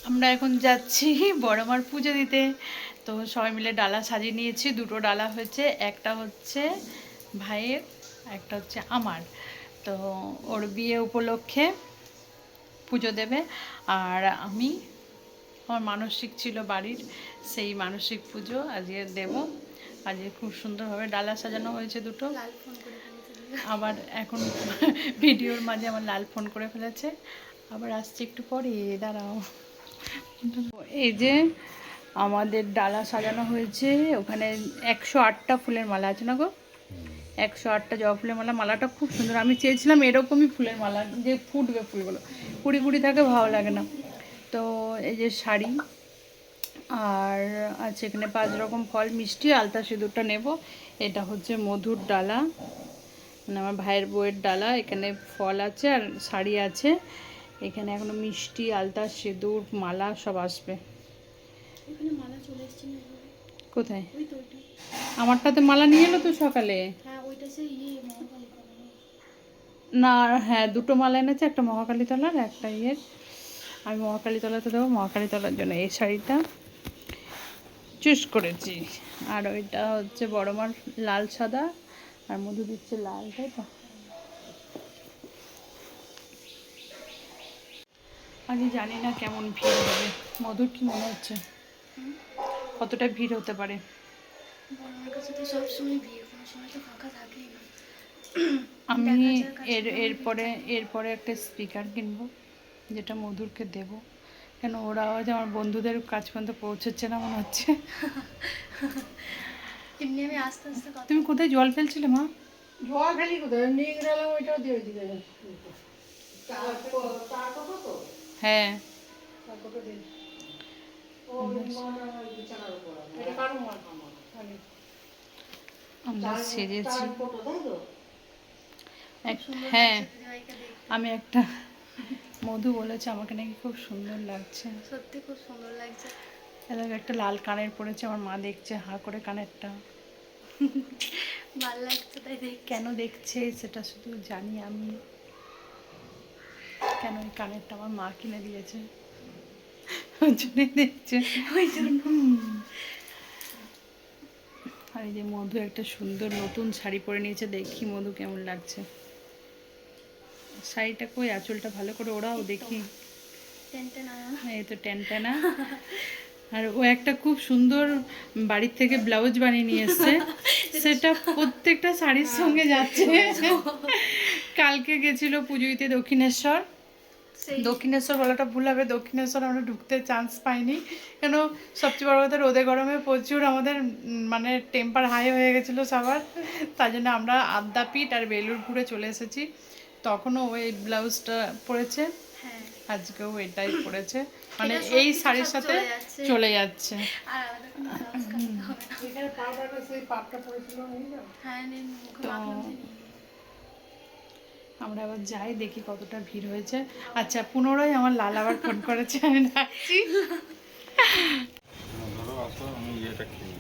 আমরা এখন যাচ্ছি বড়মার পুজো দিতে। তো সবাই মিলে ডালা সাজিয়ে নিয়েছি, দুটো ডালা হয়েছে, একটা হচ্ছে ভাইয়ের, একটা হচ্ছে আমার। তো ওর বিয়ে উপলক্ষে পুজো দেবে, আর আমি আমার মানসিক ছিল বাড়ির, সেই মানসিক পুজো আজকে দেব। আজকে খুব সুন্দরভাবে ডালা সাজানো হয়েছে দুটো। আবার এখন ভিডিওর মাঝে আমার লাল ফোন করে ফেলেছে, আবার আসছে একটু পরে, দাঁড়াও। এই যে আমাদের ডালা সাজানো হয়েছে, ওখানে 108টা ফুলের মালা আছে না গো, 108টা জবা ফুলের মালা। মালাটা খুব সুন্দর, আমি চেয়েছিলাম এরকমই ফুলের মালা, যে ফুটবে ফুলগুলো, কুড়ি কুড়ি থাকে ভালো লাগে না। তো এই যে শাড়ি, আর আছে এখানে 5 রকম ফল, মিষ্টি, আলতা সিঁদুরটা নেব। এটা হচ্ছে মধুর ডালা, মানে আমার ভাইয়ের বউয়ের ডালা। এখানে ফল আছে আর শাড়ি আছে। এখানে এখনো মিষ্টি, আলতা সিঁদুর, মালা সব আসবে। কোথায়? আমারটাতে মালা নিয়ে এলো তো সকালে। না, হ্যাঁ দুটো মালা এনেছে, একটা মহাকালী তলার, একটা ইয়ের। আমি মহাকালী তলাতে দেবো, মহাকালী তলার জন্য এই শাড়িটা চুজ করেছি। আর ওইটা হচ্ছে বড়মার লাল সাদা, আর মধু দিচ্ছে লাল, তাই তো। আমি জানি না কেমন ভিড় হবে। মধুর কি মনে হচ্ছে কতটা ভিড় হতে পারে? আমি এরপরে একটা স্পিকার কিনবো, যেটা মধুরকে দেব। কেন ওর আওয়াজ আমার বন্ধুদের কাছ পর্যন্ত পৌঁছচ্ছে না মনে হচ্ছে। তুমি কোথায় জল ফেলছিলে মা? জল ফেলি কোথায়, নিয়ে গেলাম ওইটাও দিয়ে দিকে। হ্যাঁ, আমরা সেজেছি। হ্যাঁ, আমি একটা, মধু বলেছে আমাকে নাকি খুব সুন্দর লাগছে। সত্যি খুব সুন্দর লাগছে। এলাকা একটা লাল কানের পরেছে, আমার মা দেখছে হা করে কানেরটা। ভালো লাগছে তাই দেখ। কেন দেখছে সেটা শুধু জানি আমি, কেন ওই কানেরটা আমার মা কিনে দিয়েছে, ওই জন্যই দেখছে, ওই জন্য। আর এই যে মধু একটা সুন্দর নতুন শাড়ি পরে নিয়েছে, দেখি মধু কেমন লাগছে। শাড়িটা কই, আঁচলটা ভালো করে ওড়াও দেখি। এই তো টেনটেনা। আর ও একটা খুব সুন্দর বাড়ির থেকে ব্লাউজ বানিয়ে নিয়ে এসছে, সেটা প্রত্যেকটা শাড়ির সঙ্গে যাচ্ছে। কালকে গেছিল পুজোইতে দক্ষিণেশ্বর। দক্ষিণেশ্বর বলাটা ভুল হবে, দক্ষিণেশ্বর আমরা ঢুকতে চান্স পাইনি, কেন সবচেয়ে বড় কথা রোদে গরমে প্রচুর আমাদের মানে টেম্পার হাই হয়ে গেছিলো সবার। তাই জন্য আমরা আদ্যাপীঠ আর বেলুড়পুরে চলে এসেছি। তখনও ওই ব্লাউজটা পরেছে, আজকেও এটাই পরেছে, মানে এই শাড়ির সাথে চলে যাচ্ছে। তো আমরা আবার যাই, দেখি কতটা ভিড় হয়েছে। আচ্ছা, পুনরায় আমার লাল আবার ফোন করেছে, আমি রাখছি। ধরো আসো, আমি এটা খেয়ে